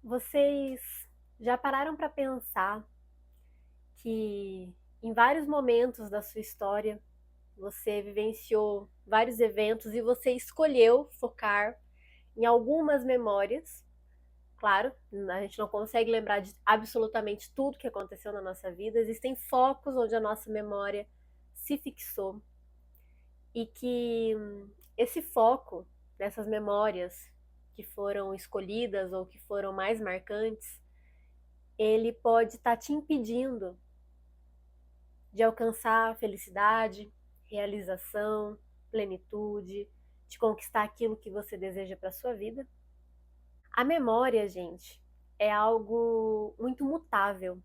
Vocês já pararam para pensar que em vários momentos da sua história você vivenciou vários eventos e você escolheu focar em algumas memórias? Claro, a gente não consegue lembrar de absolutamente tudo que aconteceu na nossa vida, existem focos onde a nossa memória se fixou e que esse foco dessas memórias que foram escolhidas ou que foram mais marcantes, ele pode estar te impedindo de alcançar a felicidade, realização, plenitude, de conquistar aquilo que você deseja para sua vida. A memória, gente, é algo muito mutável.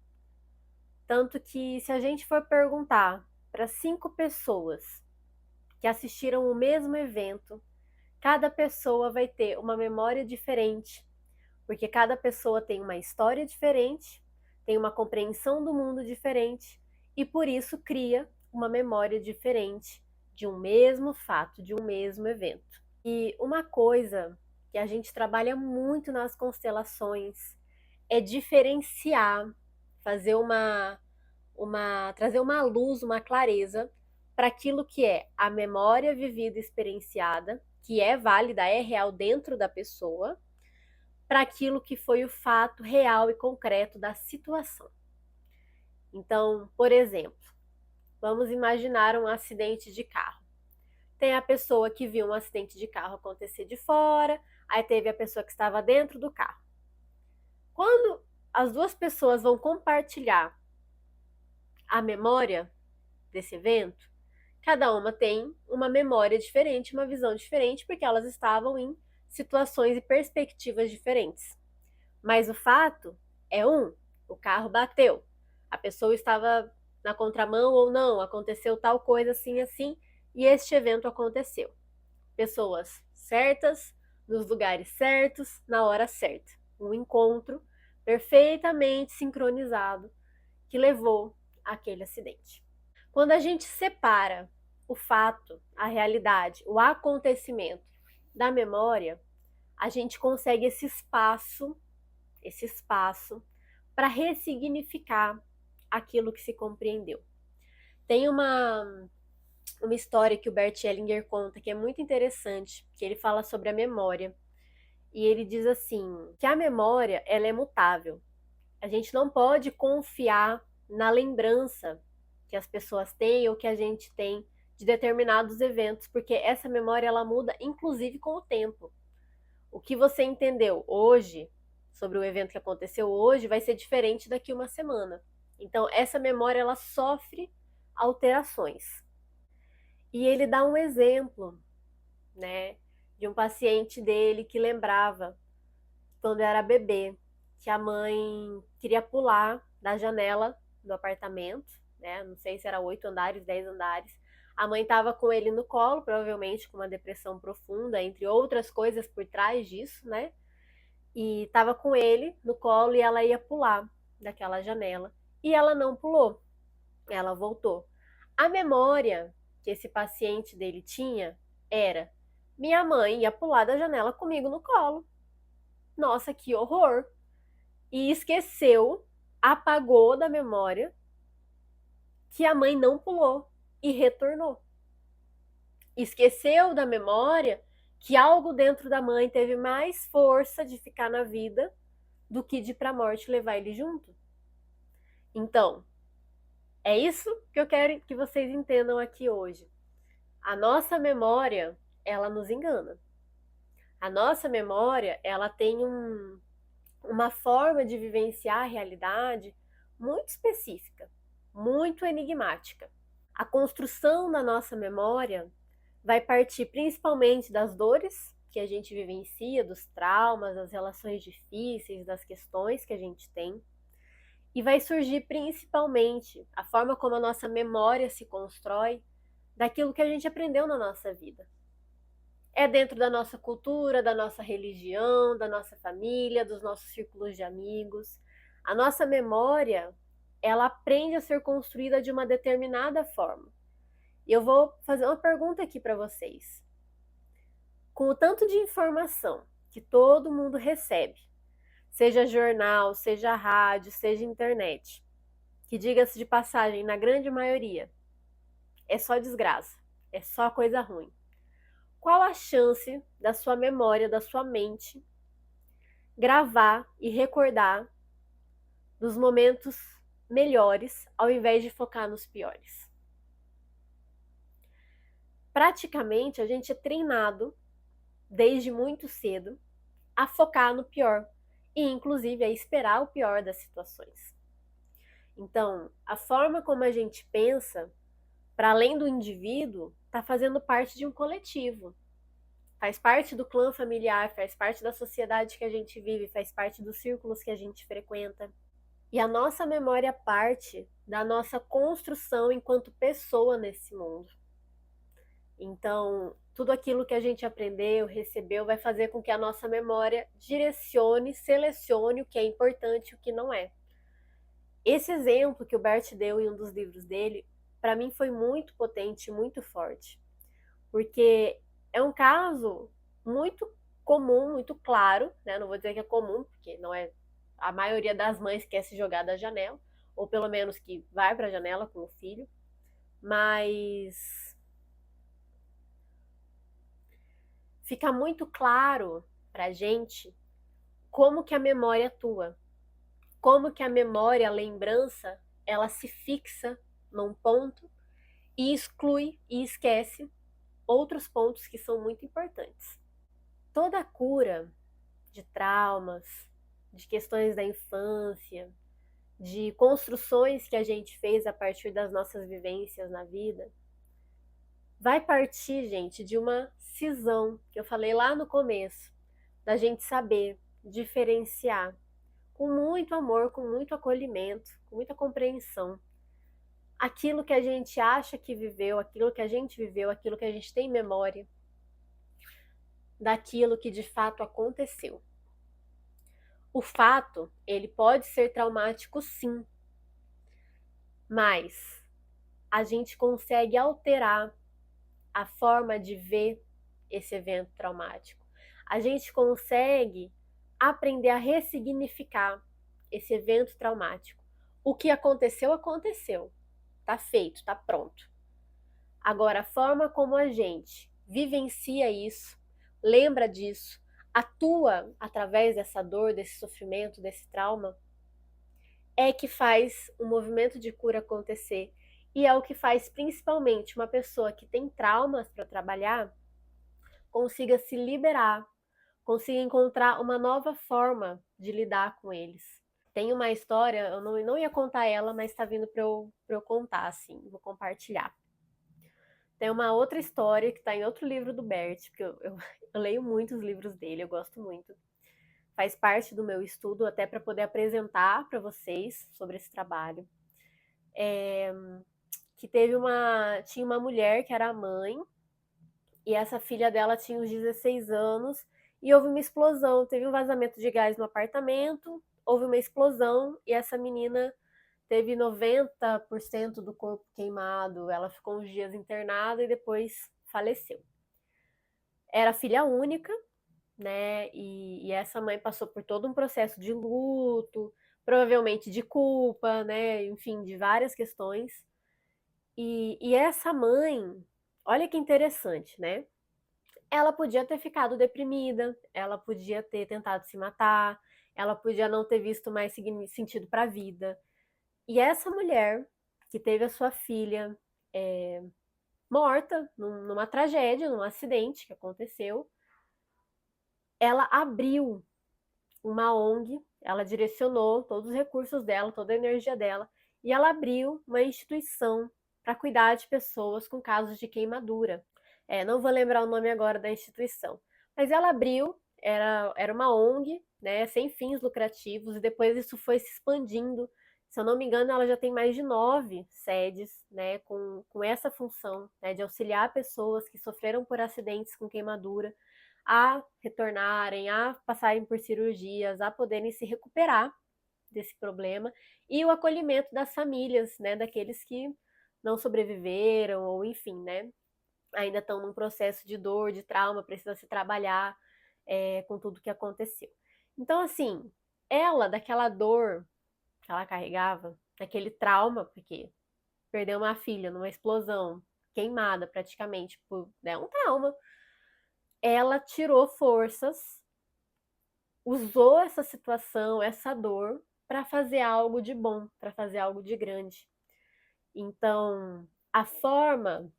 Tanto que se a gente for perguntar para 5 pessoas que assistiram o mesmo evento, cada pessoa vai ter uma memória diferente, porque cada pessoa tem uma história diferente, tem uma compreensão do mundo diferente e por isso cria uma memória diferente de um mesmo fato, de um mesmo evento. E uma coisa que a gente trabalha muito nas constelações é diferenciar, fazer trazer uma luz, uma clareza para aquilo que é a memória vivida e experienciada, que é válida, é real dentro da pessoa, para aquilo que foi o fato real e concreto da situação. Então, por exemplo, vamos imaginar um acidente de carro. Tem a pessoa que viu um acidente de carro acontecer de fora, aí teve a pessoa que estava dentro do carro. Quando as duas pessoas vão compartilhar a memória desse evento, cada uma tem uma memória diferente, uma visão diferente, porque elas estavam em situações e perspectivas diferentes. Mas o fato é o carro bateu, a pessoa estava na contramão ou não, aconteceu tal coisa assim, assim, e este evento aconteceu. Pessoas certas, nos lugares certos, na hora certa. Um encontro perfeitamente sincronizado que levou àquele acidente. Quando a gente separa o fato, a realidade, o acontecimento da memória, a gente consegue esse espaço para ressignificar aquilo que se compreendeu. Tem uma história que o Bert Hellinger conta que é muito interessante, que ele fala sobre a memória. E ele diz assim, que a memória ela é mutável. A gente não pode confiar na lembrança que as pessoas têm ou que a gente tem de determinados eventos, porque essa memória ela muda inclusive com o tempo. O que você entendeu hoje sobre o evento que aconteceu hoje vai ser diferente daqui uma semana. Então essa memória ela sofre alterações. E ele dá um exemplo, né, de um paciente dele que lembrava quando era bebê, que a mãe queria pular da janela do apartamento, né? Não sei se era 8 andares, 10 andares. A mãe estava com ele no colo, provavelmente com uma depressão profunda, entre outras coisas por trás disso, né? E estava com ele no colo e ela ia pular daquela janela. E ela não pulou, ela voltou. A memória que esse paciente dele tinha era: minha mãe ia pular da janela comigo no colo. Nossa, que horror! E esqueceu, apagou da memória que a mãe não pulou e retornou. Esqueceu da memória que algo dentro da mãe teve mais força de ficar na vida do que de ir para a morte levar ele junto. Então, é isso que eu quero que vocês entendam aqui hoje. A nossa memória, ela nos engana. A nossa memória, ela tem uma forma de vivenciar a realidade muito específica, muito enigmática. A construção da nossa memória vai partir principalmente das dores que a gente vivencia, dos traumas, das relações difíceis, das questões que a gente tem. E vai surgir principalmente a forma como a nossa memória se constrói daquilo que a gente aprendeu na nossa vida. É dentro da nossa cultura, da nossa religião, da nossa família, dos nossos círculos de amigos. A nossa memória, ela aprende a ser construída de uma determinada forma. E eu vou fazer uma pergunta aqui para vocês. Com o tanto de informação que todo mundo recebe, seja jornal, seja rádio, seja internet, que diga-se de passagem, na grande maioria, é só desgraça, é só coisa ruim. Qual a chance da sua memória, da sua mente, gravar e recordar dos momentos melhores ao invés de focar nos piores? Praticamente a gente é treinado desde muito cedo a focar no pior e inclusive a esperar o pior das situações. Então, a forma como a gente pensa, para além do indivíduo, está fazendo parte de um coletivo. Faz parte do clã familiar, faz parte da sociedade que a gente vive, faz parte dos círculos que a gente frequenta. E a nossa memória parte da nossa construção enquanto pessoa nesse mundo. Então, tudo aquilo que a gente aprendeu, recebeu, vai fazer com que a nossa memória direcione, selecione o que é importante e o que não é. Esse exemplo que o Bert deu em um dos livros dele, para mim foi muito potente, muito forte. Porque é um caso muito comum, muito claro, né? Não vou dizer que é comum, porque não é a maioria das mães quer se jogar da janela, ou pelo menos que vai para a janela com o filho, mas fica muito claro para a gente como que a memória atua, como que a memória, a lembrança, ela se fixa num ponto e exclui e esquece outros pontos que são muito importantes. Toda a cura de traumas, de questões da infância, de construções que a gente fez a partir das nossas vivências na vida, vai partir, gente, de uma cisão que eu falei lá no começo, da gente saber diferenciar com muito amor, com muito acolhimento, com muita compreensão, aquilo que a gente acha que viveu, aquilo que a gente viveu, aquilo que a gente tem memória, daquilo que de fato aconteceu. O fato, ele pode ser traumático sim, mas a gente consegue alterar a forma de ver esse evento traumático. A gente consegue aprender a ressignificar esse evento traumático. O que aconteceu, aconteceu. Tá feito, tá pronto. Agora, a forma como a gente vivencia isso, lembra disso, atua através dessa dor, desse sofrimento, desse trauma, é que faz o movimento de cura acontecer. E é o que faz principalmente uma pessoa que tem traumas para trabalhar consiga se liberar, consiga encontrar uma nova forma de lidar com eles. Tem uma história, eu não ia contar ela, mas está vindo para eu contar, assim, vou compartilhar. Tem uma outra história que está em outro livro do Bert, porque eu leio muitos livros dele, eu gosto muito. Faz parte do meu estudo até para poder apresentar para vocês sobre esse trabalho. Que tinha uma mulher que era a mãe, e essa filha dela tinha uns 16 anos, e houve uma explosão, teve um vazamento de gás no apartamento, houve uma explosão, e essa menina teve 90% do corpo queimado, ela ficou uns dias internada e depois faleceu. Era filha única, né, e essa mãe passou por todo um processo de luto, provavelmente de culpa, né, enfim, de várias questões, e essa mãe, olha que interessante, né? Ela podia ter ficado deprimida, ela podia ter tentado se matar, ela podia não ter visto mais sentido para a vida. E essa mulher, que teve a sua filha morta numa tragédia, num acidente que aconteceu, ela abriu uma ONG, ela direcionou todos os recursos dela, toda a energia dela, e ela abriu uma instituição para cuidar de pessoas com casos de queimadura. Não vou lembrar o nome agora da instituição, mas ela abriu, era uma ONG, né, sem fins lucrativos, e depois isso foi se expandindo. Se eu não me engano, ela já tem mais de 9 sedes, né, com essa função, né, de auxiliar pessoas que sofreram por acidentes com queimadura a retornarem, a passarem por cirurgias, a poderem se recuperar desse problema, e o acolhimento das famílias, né, daqueles que não sobreviveram, ou enfim, né, ainda estão num processo de dor, de trauma, precisa se trabalhar com tudo que aconteceu. Então, assim, ela, daquela dor que ela carregava, daquele trauma, porque perdeu uma filha numa explosão, queimada praticamente, por, né, um trauma, ela tirou forças, usou essa situação, essa dor, para fazer algo de bom, para fazer algo de grande. Então, a forma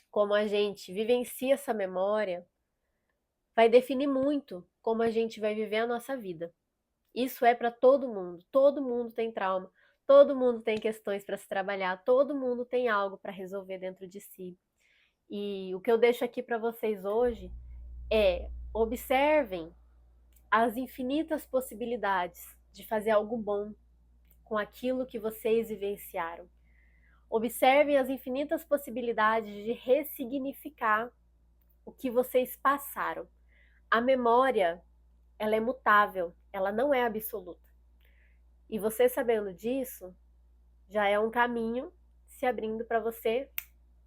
como a gente vivencia essa memória vai definir muito como a gente vai viver a nossa vida. Isso é para todo mundo tem trauma, todo mundo tem questões para se trabalhar, todo mundo tem algo para resolver dentro de si. E o que eu deixo aqui para vocês hoje é: observem as infinitas possibilidades de fazer algo bom com aquilo que vocês vivenciaram. Observem as infinitas possibilidades de ressignificar o que vocês passaram. A memória, ela é mutável, ela não é absoluta. E você sabendo disso, já é um caminho se abrindo para você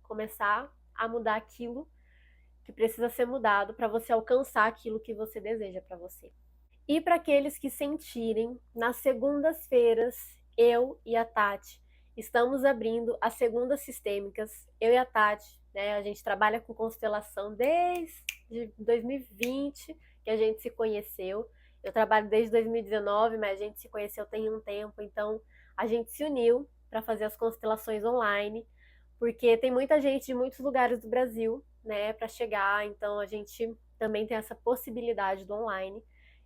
começar a mudar aquilo que precisa ser mudado para você alcançar aquilo que você deseja para você. E para aqueles que sentirem, nas segundas-feiras, eu e a Tati estamos abrindo as segundas sistêmicas. Eu e a Tati, né, a gente trabalha com constelação desde 2020 que a gente se conheceu. Eu trabalho desde 2019, mas a gente se conheceu tem um tempo, então a gente se uniu para fazer as constelações online, porque tem muita gente de muitos lugares do Brasil, né, para chegar, então a gente também tem essa possibilidade do online.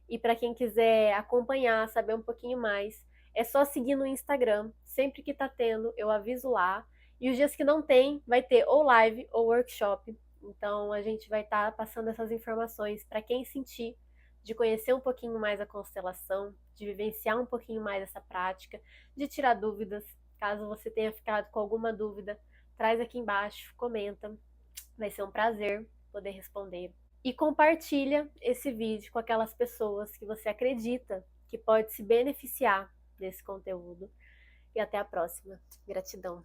E para quem quiser acompanhar, saber um pouquinho mais, é só seguir no Instagram. Sempre que tá tendo, eu aviso lá. E os dias que não tem, vai ter ou live ou workshop. Então a gente vai estar passando essas informações para quem sentir de conhecer um pouquinho mais a constelação, de vivenciar um pouquinho mais essa prática, de tirar dúvidas. Caso você tenha ficado com alguma dúvida, traz aqui embaixo, comenta. Vai ser um prazer poder responder. E compartilha esse vídeo com aquelas pessoas que você acredita que pode se beneficiar desse conteúdo. E até a próxima. Gratidão.